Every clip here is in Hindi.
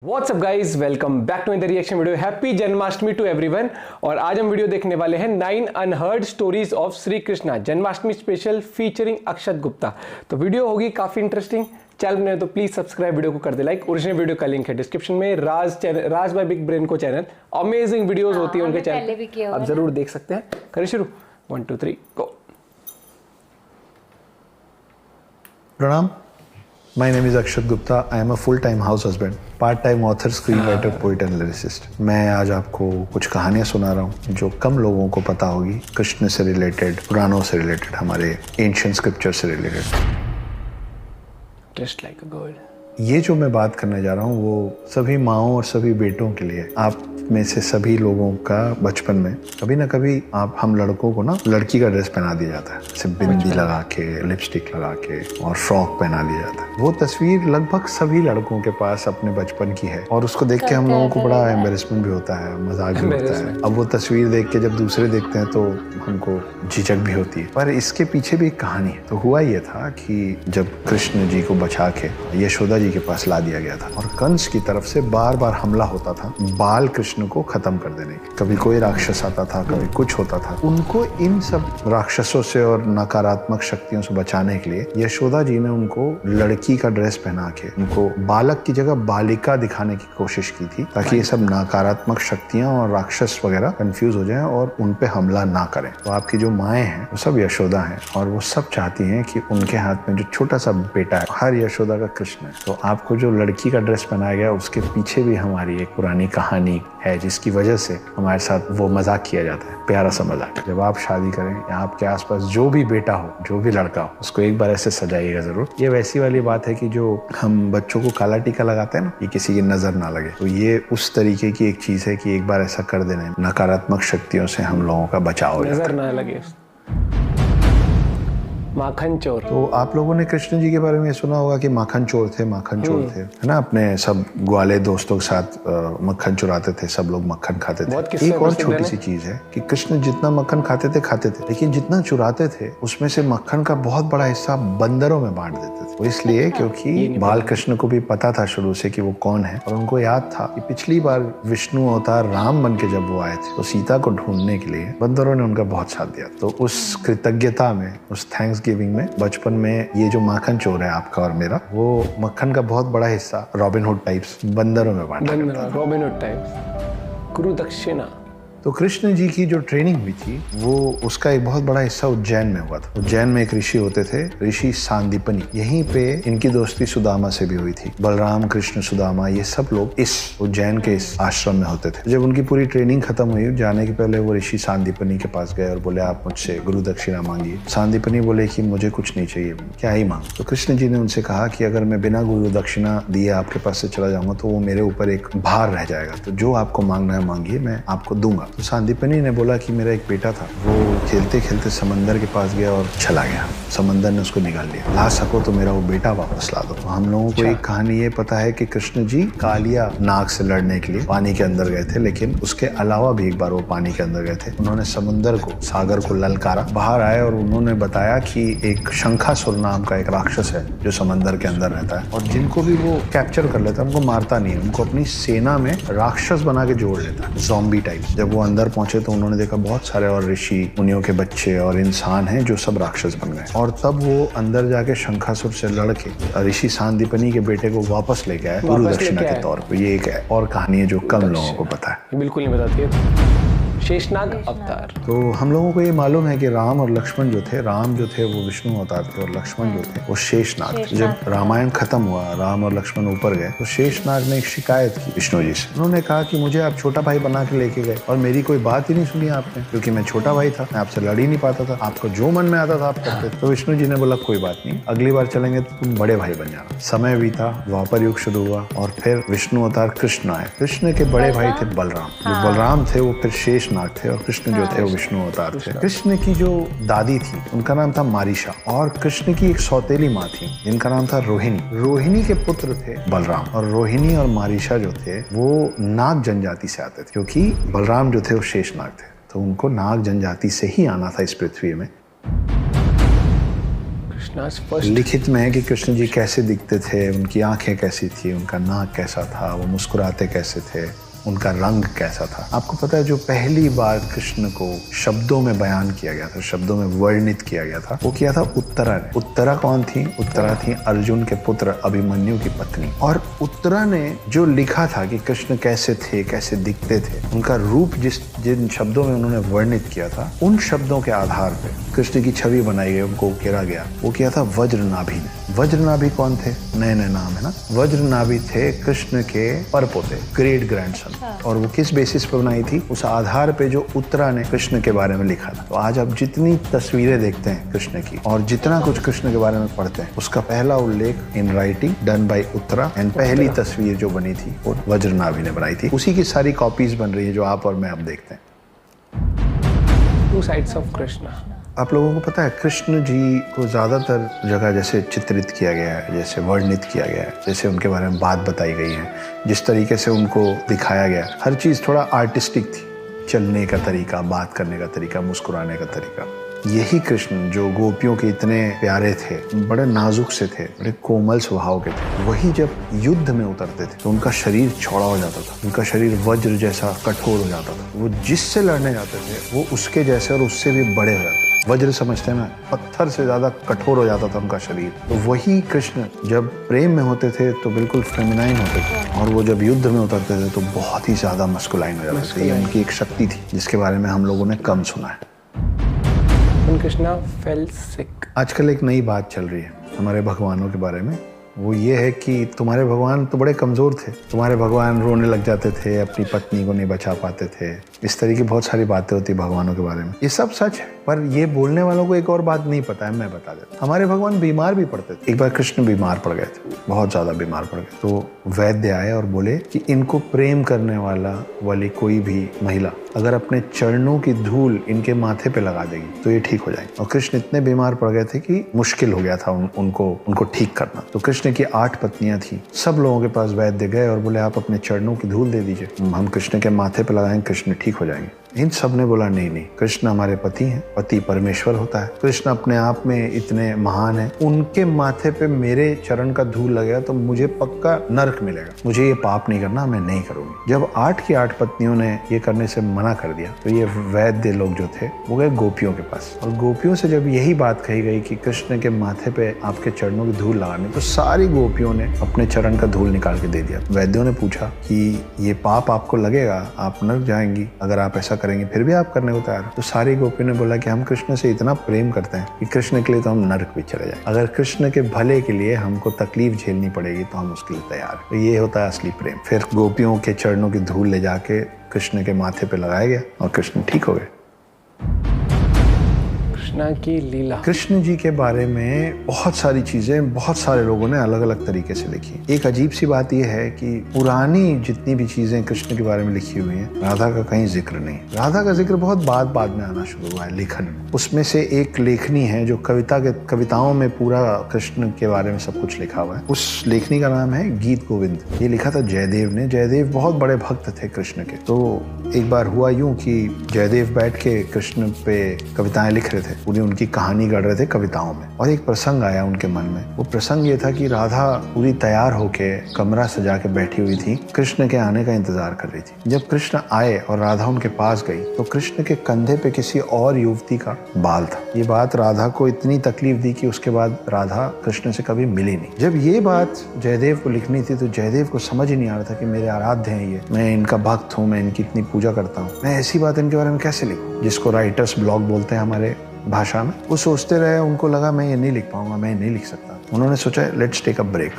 WhatsApp guys, welcome back to the reaction video. Happy Janmashtami to everyone. और आज हम वीडियो देखने वाले हैं 9 unheard stories of Shri Krishna Janmashtami special featuring Akshat Gupta. तो वीडियो होगी काफी इंटरेस्टिंग। चैनल में तो प्लीज सब्सक्राइब, वीडियो को कर दे लाइक। ओरिजिनल वीडियो का लिंक है डिस्क्रिप्शन में। राज बाय बिग ब्रेन को चैनल, अमेजिंग वीडियोस होती है उनके चैनल, आप जरूर देख सकते हैं। करें शुरू, 1 2 3 गो। Pranam, my name is Akshat Gupta. I am a full-time house husband, part-time author, screenwriter, poet and lyricist. मैं आज आपको कुछ कहानियाँ सुना रहा हूँ जो कम लोगों को पता होगी, कृष्ण से रिलेटेड, पुराणों से रिलेटेड, हमारे एंशिएंट स्क्रिप्चर से related. Just like a girl. ये जो मैं बात करने जा रहा हूँ वो सभी माँओं और सभी बेटों के लिए। आप में से सभी लोगों का बचपन में कभी ना कभी हम लड़कों को ना लड़की का ड्रेस पहना दिया जाता है, जैसे बिंदी लगा के, लिपस्टिक लगा के और फ्रॉक पहना दिया जाता है। वो तस्वीर लगभग सभी लड़कों के पास अपने बचपन की है और उसको देख के हम लोगों को बड़ा एम्बेरसमेंट भी होता है, मजाक भी होता है। अब वो तस्वीर देख के जब दूसरे देखते हैं तो हमको झिझक भी होती है, पर इसके पीछे भी एक कहानी है। तो हुआ ये था कि जब कृष्ण जी को बचा के यशोदा जी के पास ला दिया गया था और कंस की तरफ से बार बार हमला होता था बाल कृष्ण को खत्म कर देने की। कभी कोई राक्षस आता था, कभी कुछ होता था। उनको इन सब राक्षसों से और नकारात्मक शक्तियों से बचाने के लिए यशोदा जी ने उनको लड़की का ड्रेस पहना के उनको बालक की जगह बालिका दिखाने की कोशिश की थी, ताकि ये सब नकारात्मक शक्तियां और राक्षस वगैरह कंफ्यूज हो जाएं और उन पे हमला ना करें। तो आपकी जो माएँ हैं वो सब यशोदा हैं और वो सब चाहती हैं कि उनके हाथ में जो छोटा सा बेटा है, हर यशोदा का कृष्ण है। तो आपको जो लड़की का ड्रेस पहनाया गया उसके पीछे भी हमारी एक पुरानी कहानी है, जिसकी वजह से हमारे साथ वो मजाक किया जाता है, प्यारा सा मजाक। जब आप शादी करें या आपके आसपास जो भी बेटा हो, जो भी लड़का हो, उसको एक बार ऐसे सजाइएगा जरूर। ये वैसी वाली बात है कि जो हम बच्चों को काला टीका लगाते हैं ना, ये किसी की नजर ना लगे, तो ये उस तरीके की एक चीज है कि एक बार ऐसा कर देने नकारात्मक शक्तियों से हम लोगों का बचाव हो जाता है। नजर ना लगे। माखन चोर। तो आप लोगों ने कृष्ण जी के बारे में सुना होगा कि माखन चोर थे, माखन चोर थे, है ना। अपने सब ग्वाले दोस्तों के साथ मक्खन चुराते थे, सब लोग मक्खन खाते थे। एक और छोटी सी चीज है कि कृष्ण जितना मक्खन खाते थे, लेकिन जितना चुराते थे उसमें से मक्खन का बहुत बड़ा हिस्सा बंदरों में बांट देते थे। वो इसलिए क्योंकि बाल कृष्ण को भी पता था शुरू से कि वो कौन है, और उनको याद था कि पिछली बार विष्णु अवतार राम बन के जब वो आए थे तो सीता को ढूंढने के लिए बंदरों ने उनका बहुत साथ दिया। तो उस कृतज्ञता में, उस थैंक्स गिविंग में, बचपन में ये जो माखन चोर है आपका और मेरा, वो मक्खन का बहुत बड़ा हिस्सा रॉबिन हुड टाइप्स बंदरों में बांटा करता था। रॉबिन हुड टाइप्स, गुरु दक्षिणा। तो कृष्ण जी की जो ट्रेनिंग हुई थी वो उसका एक बहुत बड़ा हिस्सा उज्जैन में हुआ था। उज्जैन में एक ऋषि होते थे, ऋषि सांदीपनी। यहीं पे इनकी दोस्ती सुदामा से भी हुई थी। बलराम, कृष्ण, सुदामा, ये सब लोग इस उज्जैन के इस आश्रम में होते थे। जब उनकी पूरी ट्रेनिंग खत्म हुई, जाने के पहले वो ऋषि सांदीपनी के पास गए और बोले आप मुझसे गुरु दक्षिणा मांगिए। सांदीपनी बोले कि मुझे कुछ नहीं चाहिए, क्या ही मांग। तो कृष्ण जी ने उनसे कहा कि अगर मैं बिना गुरु दक्षिणा दिए आपके पास से चला जाऊंगा तो वो मेरे ऊपर एक भार रह जाएगा, तो जो आपको मांगना है मांगिए, मैं आपको दूंगा। तो सांदीपनी ने बोला कि मेरा एक बेटा था, वो खेलते खेलते समंदर के पास गया और चला गया, समंदर ने उसको निकाल लिया। ला सको तो मेरा वो बेटा वापस ला दो। तो हम लोगों को एक कहानी ये पता है कि कृष्ण जी कालिया नाग से लड़ने के लिए पानी के अंदर गए थे, लेकिन उसके अलावा भी एक बार वो पानी के अंदर गए थे। उन्होंने समुद्र को, सागर को ललकारा, बाहर आए और उन्होंने बताया कि एक शंखासुर नाम का एक राक्षस है जो समंदर के अंदर रहता है और जिनको भी वो कैप्चर कर लेता है उनको मारता नहीं है, उनको अपनी सेना में राक्षस बना के जोड़ लेता है, ज़ॉम्बी टाइप। जब वो अंदर पहुंचे तो उन्होंने देखा बहुत सारे और ऋषि मुनियों के बच्चे और इंसान हैं जो सब राक्षस बन गए, और तब वो अंदर जाके शंखासुर से लड़ के ऋषि सांदीपनी के बेटे को वापस लेके आए गुरु दक्षिणा के तौर पर। ये एक और कहानी है जो कम लोगों को पता है। बिल्कुल नहीं बताती है। शेषनाग अवतार। तो हम लोगों को ये मालूम है कि राम और लक्ष्मण जो थे, राम जो थे वो विष्णु अवतार थे और लक्ष्मण जो थे वो शेषनाग थे। जब रामायण खत्म हुआ, राम और लक्ष्मण ऊपर गए, तो शेषनाग ने एक शिकायत की विष्णु जी से। उन्होंने कहा कि मुझे आप छोटा भाई बना के लेके गए और मेरी कोई बात ही नहीं सुनी आपने, क्योंकि मैं छोटा भाई था, मैं आपसे लड़ ही नहीं पाता था, आपको जो मन में आता था आप करते थे। तो विष्णु जी ने बोला कोई बात नहीं, अगली बार चलेंगे तो तुम बड़े भाई बन जाना। समय बीता, द्वापर युग शुरू हुआ और फिर विष्णु अवतार कृष्ण आए। कृष्ण के बड़े भाई थे बलराम। जो बलराम थे वो फिर शेषनाग थे और कृष्ण जो थे वो विष्णु अवतार थे। कृष्ण की जो दादी थी उनका नाम था मारीशा, और कृष्ण की एक सौतेली माँ थी जिनका नाम था रोहिणी। रोहिणी के पुत्र थे बलराम, और रोहिणी और मारीशा जो थे वो नाग जनजाति से आते थे, क्योंकि बलराम जो थे वो शेषनाग थे, तो उनको नाग जनजाति से ही आना था इस पृथ्वी में। कृष्णा's first लिखित में है कि कृष्ण जी कैसे दिखते थे, उनकी आंखें कैसी थी, उनका नाक कैसा था, वो मुस्कुराते कैसे थे, उनका रंग कैसा था। आपको पता है जो पहली बार कृष्ण को शब्दों में बयान किया गया था, शब्दों में वर्णित किया गया था, वो किया था उत्तरा ने। उत्तरा कौन थी? उत्तरा थी अर्जुन के पुत्र अभिमन्यु की पत्नी। और उत्तरा ने जो लिखा था कि कृष्ण कैसे थे, कैसे दिखते थे, उनका रूप जिन शब्दों में उन्होंने वर्णित किया था, उन शब्दों के आधार पे कृष्ण की छवि बनाई गई, उनको उकेरा गया। वो किया था वज्रनाभि ने। वज्रनाभि कौन थे? नए नए नाम है ना। वज्रनाभि थे कृष्ण के परपोते, ग्रेट ग्रैंडसन। और वो किस बेसिस पर बनाई थी? उस आधार पे जो उत्तरा ने कृष्ण के बारे में लिखा था। तो आज आप जितनी तस्वीरें देखते हैं कृष्ण की और जितना कुछ कृष्ण के बारे में पढ़ते हैं, उसका पहला उल्लेख in writing done by Uttara. And पहली तस्वीर जो बनी थी वो वज्रनाभि ने बनाई थी। उसी की सारी कॉपीज बन रही है जो आप और मैं अब देखते हैं। Two sides of Krishna. आप लोगों को पता है कृष्ण जी को ज्यादातर जगह जैसे चित्रित किया गया है, जैसे वर्णित किया गया है, जैसे उनके बारे में बात बताई गई है, जिस तरीके से उनको दिखाया गया, हर चीज थोड़ा आर्टिस्टिक थी। चलने का तरीका, बात करने का तरीका, मुस्कुराने का तरीका। यही कृष्ण जो गोपियों के इतने प्यारे थे, बड़े नाजुक से थे, बड़े कोमल स्वभाव के थे, वही जब युद्ध में उतरते थे तो उनका शरीर चौड़ा हो जाता था, उनका शरीर वज्र जैसा कठोर हो जाता था। वो जिससे लड़ने जाते थे वो उसके जैसे और उससे भी बड़े हो जाते थे। वज्र समझते हैं ना, पत्थर से ज्यादा कठोर हो जाता था उनका शरीर। तो वही कृष्ण जब प्रेम में होते थे तो बिल्कुल फेमिनाइन होते थे, और वो जब युद्ध में उतरते थे तो बहुत ही ज्यादा मस्कुलाइन हो जाते थे। ये उनकी एक शक्ति थी जिसके बारे में हम लोगों ने कम सुना है। कृष्णा फेल सिक। आजकल एक नई बात चल रही है हमारे भगवानों के बारे में। वो ये है कि तुम्हारे भगवान तो बड़े कमजोर थे, तुम्हारे भगवान रोने लग जाते थे, अपनी पत्नी को नहीं बचा पाते थे। इस तरह की बहुत सारी बातें होती है भगवानों के बारे में। ये सब सच है, पर ये बोलने वालों को एक और बात नहीं पता है, मैं बता देता। हमारे भगवान बीमार भी पड़ते थे। एक बार कृष्ण बीमार पड़ गए थे, बहुत ज्यादा बीमार पड़ गए। तो वैद्य आए और बोले कि इनको प्रेम करने वाली कोई भी महिला अगर अपने चरणों की धूल इनके माथे पे लगा देगी तो ये ठीक हो जाएंगे। और कृष्ण इतने बीमार पड़ गए थे कि मुश्किल हो गया था उनको ठीक करना। तो कृष्ण की 8 पत्नियां थी। सब लोगों के पास वैद्य गए और बोले आप अपने चरणों की धूल दे दीजिए, हम कृष्ण के माथे पे लगाएंगे, कृष्ण ठीक हो जाएंगे। इन सब ने बोला नहीं, कृष्ण हमारे पति हैं, पति परमेश्वर होता है, कृष्ण अपने आप में इतने महान है, उनके माथे पे मेरे चरण का धूल लगेगा तो मुझे पक्का नरक मिलेगा, मुझे ये पाप नहीं करना, मैं नहीं करूंगी। जब 8 की 8 पत्नियों ने ये करने से मना कर दिया तो ये वैद्य लोग जो थे वो गए गोपियों के पास, और गोपियों से जब यही बात कही गई कि कृष्ण के माथे पे आपके चरणों की धूल लगानी, तो सारी गोपियों ने अपने चरण का धूल निकाल के दे दिया। वैद्यों ने पूछा कि ये पाप आपको लगेगा, आप नरक जाएंगी अगर आप ऐसा करेंगे, फिर भी आप करने को तैयार। तो सारी गोपियों ने बोला कि हम कृष्ण से इतना प्रेम करते हैं कि कृष्ण के लिए तो हम नरक भी चले जाए, अगर कृष्ण के भले के लिए हमको तकलीफ झेलनी पड़ेगी तो हम उसके लिए तैयार। तो ये होता है असली प्रेम। फिर गोपियों के चरणों की धूल ले जाके कृष्ण के माथे पे लगाया गया और कृष्ण ठीक हो गए। कृष्णा की लीला। कृष्ण जी के बारे में बहुत सारी चीजें बहुत सारे लोगों ने अलग अलग तरीके से लिखी। एक अजीब सी बात यह है कि पुरानी जितनी भी चीजें कृष्ण के बारे में लिखी हुई हैं, राधा का कहीं जिक्र नहीं। राधा का जिक्र बहुत बाद में आना शुरू हुआ है लेखन में। उसमें से एक लेखनी है जो कविताओं में पूरा कृष्ण के बारे में सब कुछ लिखा हुआ है। उस लेखनी का नाम है गीत गोविंद। ये लिखा था जयदेव ने। जयदेव बहुत बड़े भक्त थे कृष्ण के। तो एक बार हुआ यूं कि जयदेव बैठ के कृष्ण पे कविताएं लिख रहे थे, पूरी उनकी कहानी गढ़ रहे थे कविताओं में, और एक प्रसंग आया उनके मन में। वो प्रसंग ये था कि राधा पूरी तैयार होके कमरा सजा के बैठी हुई थी, कृष्ण के आने का इंतजार कर रही थी। जब कृष्ण आए और राधा उनके पास गई तो कृष्ण के कंधे पे किसी और युवती का बाल था। ये बात राधा को इतनी तकलीफ दी कि उसके बाद राधा कृष्ण से कभी मिली नहीं। जब ये बात जयदेव को लिखनी थी तो जयदेव को समझ ही नहीं आ रहा था कि मेरे आराध्य हैं ये, मैं इनका भक्त हूँ, मैं इनकी इतनी पूजा करता हूँ, मैं ऐसी बात इनके बारे में कैसे लिखूं, जिसको राइटर्स ब्लॉक बोलते हैं हमारे भाषा में। वो सोचते रहे, उनको लगा मैं ये नहीं लिख पाऊंगा, मैं नहीं लिख सकता। उन्होंने सोचा लेट्स टेक अ ब्रेक।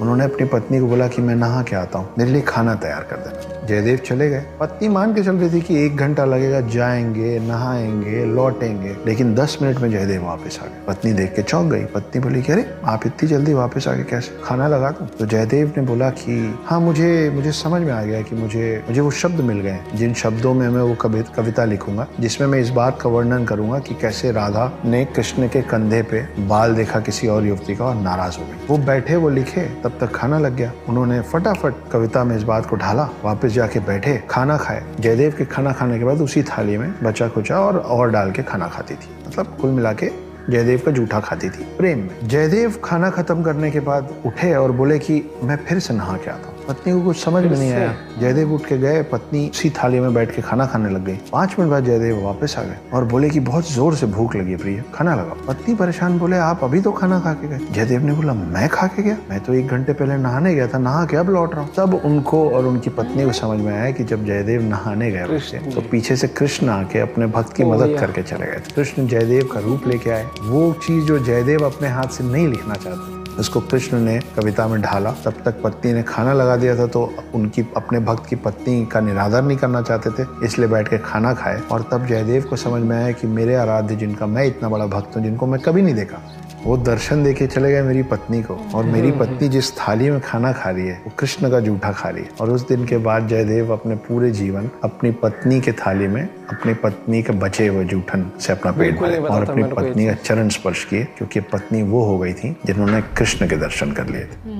उन्होंने अपनी पत्नी को बोला कि मैं नहा के आता हूँ, मेरे लिए खाना तैयार कर देना। जयदेव चले गए। पत्नी मान के चल रही थी कि 1 घंटा लगेगा, जाएंगे, नहाएंगे, लौटेंगे, लेकिन 10 मिनट में जयदेव वापस आ गए। पत्नी देख के चौंक गई। पत्नी बोली कि अरे आप इतनी जल्दी वापस आ गए, कैसे, खाना लगा दूं? तो जयदेव ने बोला कि हाँ, मुझे समझ में आ गया कि मुझे वो शब्द मिल गए जिन शब्दों में मैं वो कविता लिखूंगा, जिसमें मैं इस बात का वर्णन करूंगा कि कैसे राधा ने कृष्ण के कंधे पे बाल देखा किसी और युवती का और नाराज हो गई। वो बैठे, वो लिखे, तब तक खाना लग गया। उन्होंने फटाफट कविता में इस बात को ढाला, वापस जाके बैठे, खाना खाए। जयदेव के खाना खाने के बाद उसी थाली में बचा कुचा और डाल के खाना खाती थी। मतलब कुल मिला के जयदेव का जूठा खाती थी प्रेम में। जयदेव खाना खत्म करने के बाद उठे और बोले कि मैं फिर से नहा के आता हूँ। पत्नी को कुछ समझ में नहीं आया। जयदेव उठ के गए, पत्नी उसी थाली में बैठ के खाना खाने लग गई। 5 मिनट बाद जयदेव वापस आ गए और बोले कि बहुत जोर से भूख लगी है प्रिय, खाना लगाओ। पत्नी परेशान, बोले आप अभी तो खाना खा के गए। जयदेव ने बोला मैं खा के गया, मैं तो 1 घंटे पहले नहाने गया था, नहा के अब लौट रहा हूँ। तब उनको और उनकी पत्नी को समझ में आया कि जब जयदेव नहाने गए तो पीछे से कृष्ण आके अपने भक्त की मदद करके चले गए। कृष्ण जयदेव का रूप लेके आए। वो चीज जो जयदेव अपने हाथ से नहीं लिखना चाहते उसको कृष्ण ने कविता में ढाला। तब तक पत्नी ने खाना लगा दिया था तो उनकी अपने भक्त की पत्नी का निरादर नहीं करना चाहते थे, इसलिए बैठ के खाना खाए। और तब जयदेव को समझ में आया कि मेरे आराध्य जिनका मैं इतना बड़ा भक्त हूँ, जिनको मैं कभी नहीं देखा, वो दर्शन देके चले गए मेरी पत्नी को। और मेरी पत्नी जिस थाली में खाना खा रही है वो कृष्ण का जूठा खा रही है। और उस दिन के बाद जयदेव अपने पूरे जीवन अपनी पत्नी के थाली में अपनी पत्नी के बचे हुए जूठन से अपना पेट भरे और अपनी पत्नी का चरण स्पर्श किए, क्योंकि पत्नी वो हो गई थी जिन्होंने कृष्ण के दर्शन कर लिए थे।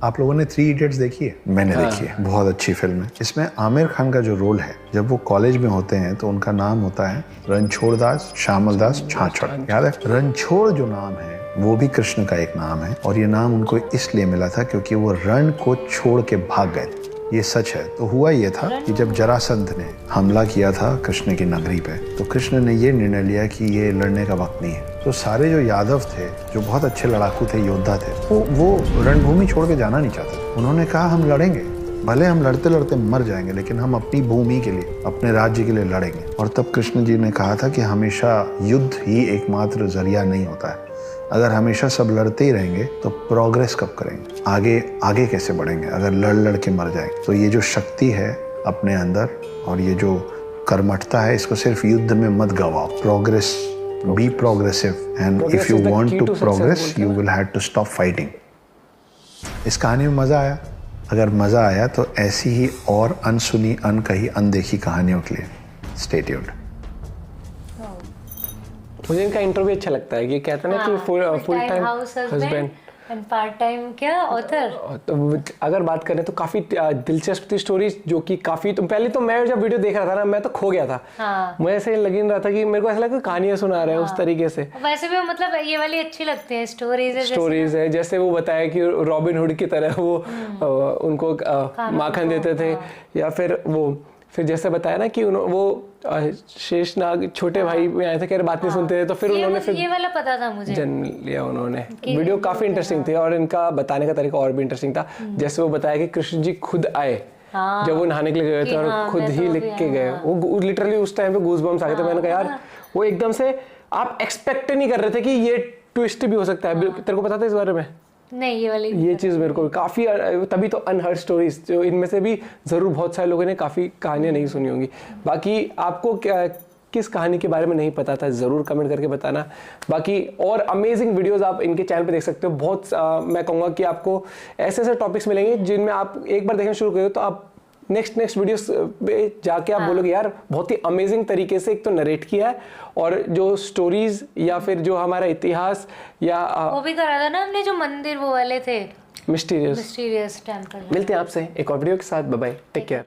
आप लोगों ने 3 इडियट्स देखी है? मैंने देखी है, बहुत अच्छी फिल्म है। इसमें आमिर खान का जो रोल है, जब वो कॉलेज में होते हैं तो उनका नाम होता है रणछोड़ दास श्यामल दास छाछड़, याद है? रणछोड़ जो नाम है वो भी कृष्ण का एक नाम है और ये नाम उनको इसलिए मिला था क्योंकि वो रण को छोड़ के भाग गए थे। ये सच है। तो हुआ ये था कि जब जरासंध ने हमला किया था कृष्ण की नगरी पे, तो कृष्ण ने ये निर्णय लिया कि ये लड़ने का वक्त नहीं है। तो सारे जो यादव थे, जो बहुत अच्छे लड़ाकू थे, योद्धा थे, वो रणभूमि छोड़ के जाना नहीं चाहते। उन्होंने कहा हम लड़ेंगे, भले हम लड़ते लड़ते मर जाएंगे, लेकिन हम अपनी भूमि के लिए, अपने राज्य के लिए लड़ेंगे। और तब कृष्ण जी ने कहा था कि हमेशा युद्ध ही एकमात्र जरिया नहीं होता है। अगर हमेशा सब लड़ते ही रहेंगे तो प्रोग्रेस कब करेंगे, आगे कैसे बढ़ेंगे अगर लड़ के मर जाएंगे। तो ये जो शक्ति है अपने अंदर और ये जो कर्मठता है, इसको सिर्फ युद्ध में मत गवाओ। Progress, be progressive, and if you want to progress you will have to stop fighting. इस कहानी में मजा आया? अगर मजा आया तो ऐसी ही और अनसुनी, अनकही, अनदेखी कहानियों के लिए स्टे ट्यून्ड। मुझे इनका इंटरव्यू अच्छा लगता है कि कहते हैं ना कि full time husband and part time क्या ऑथर। तो अगर बात करें तो काफी दिलचस्प थी स्टोरीज, जो कि काफी, तो पहले तो मैं जब वीडियो देख रहा था ना, मैं तो खो गया था। मुझे ऐसे लग नहीं रहा था कि मेरे को ऐसा लगा कहानियां सुना रहे हैं उस तरीके से। वैसे भी मतलब ये वाली अच्छी लगती है स्टोरीज है। जैसे वो बताया कि रॉबिन हुड की तरह वो उनको माखन देते थे, या फिर जैसे बताया ना कि वो शेषनाग छोटे भाई में आए थे, कह रहे बात नहीं सुनते थे, तो फिर उन्होंने फिर ये वाला पता था मुझे, जन्म लिया उन्होंने। वीडियो काफी इंटरेस्टिंग थी और इनका बताने का तरीका और भी इंटरेस्टिंग था। जैसे वो बताया कि कृष्ण जी खुद आए जब वो नहाने के लिए गए थे और खुद ही लिख के गए। वो लिटरली उस टाइम पे गूज़बम्स आ गए थे। मैंने कहा यार, वो एकदम से आप एक्सपेक्ट नहीं कर रहे थे कि ये ट्विस्ट भी हो सकता है। तेरे को पता था इस बारे में? नहीं, ये चीज़ मेरे को काफ़ी, तभी तो अनहर्ड स्टोरीज, जो इनमें से भी ज़रूर बहुत सारे लोगों ने काफ़ी कहानियाँ नहीं सुनी होंगी। बाकी आपको किस कहानी के बारे में नहीं पता था, ज़रूर कमेंट करके बताना। बाकी और अमेजिंग वीडियोस आप इनके चैनल पे देख सकते हो। बहुत मैं कहूँगा कि आपको ऐसे ऐसे टॉपिक्स मिलेंगे जिनमें आप एक बार देखना शुरू करो तो आप नेक्स्ट वीडियोस पे जाके आप बोलोगे यार बहुत ही अमेजिंग तरीके से एक तो नरेट किया है, और जो स्टोरीज या फिर जो हमारा इतिहास या वो भी करा था ना हमने, जो मंदिर वो वाले थे मिस्टीरियस टेम्पल। मिलते हैं आपसे एक और वीडियो के साथ। Bye bye, take care.